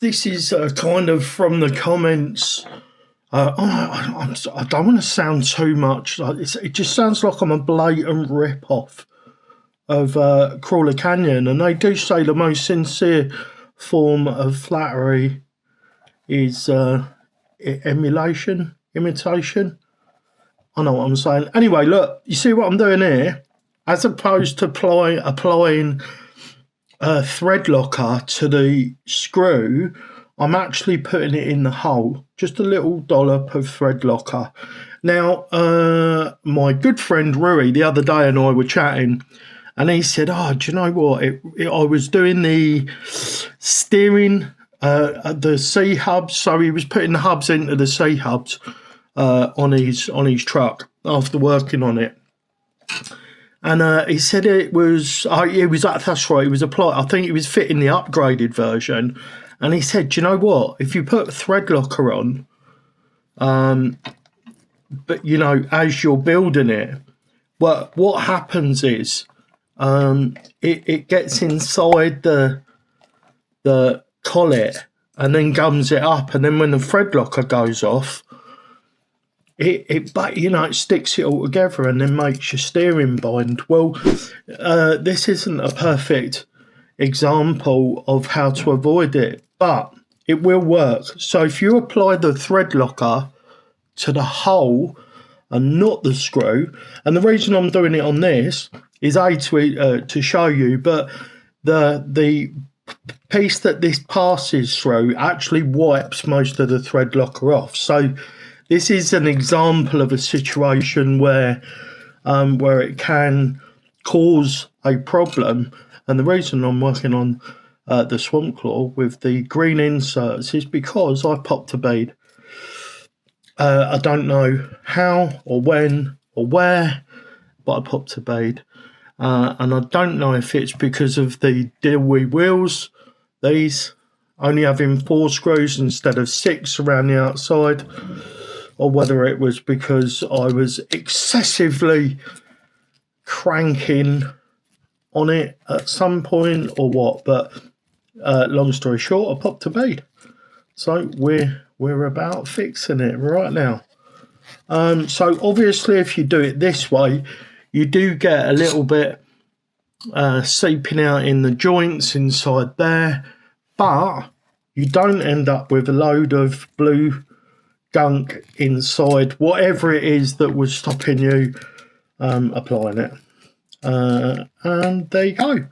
This is kind of from the comments. I don't want to sound too much. It just sounds like I'm a blatant rip-off of Crawler Canyon, and they do say the most sincere form of flattery is imitation. I know what I'm saying. Anyway, look, you see what I'm doing here? As opposed to applying thread locker to the screw, I'm actually putting it in the hole. Just a little dollop of thread locker. Now, my good friend Rui the other day and I were chatting, and he said, "Oh, do you know what? I was doing the steering, the C hubs. So he was putting the hubs into the C hubs on his truck after working on it." And he said it was that's right. It was applied. I think he was fitting the upgraded version, and he said, "Do you know what? If you put thread locker on, but as you're building it, what happens is it gets inside the collet and then gums it up, and then when the thread locker goes off, it sticks it all together and then makes your steering bind." Well, this isn't a perfect example of how to avoid it, but it will work. So if you apply the thread locker to the hole and not the screw, and the reason I'm doing it on this is to show you, but the piece that this passes through actually wipes most of the thread locker off. So this is an example of a situation where it can cause a problem. And the reason I'm working on the Swamp Claw with the green inserts is because I popped a bead. I don't know how or when or where, but I popped a bead. And I don't know if it's because of the Dilwee wheels, these only having 4 screws instead of 6 around the outside, or whether it was because I was excessively cranking on it at some point or what. But long story short, I popped a bead. So we're about fixing it right now. So obviously if you do it this way, you do get a little bit seeping out in the joints inside there, but you don't end up with a load of blue gunk inside whatever it is that was stopping you applying it. And there you go.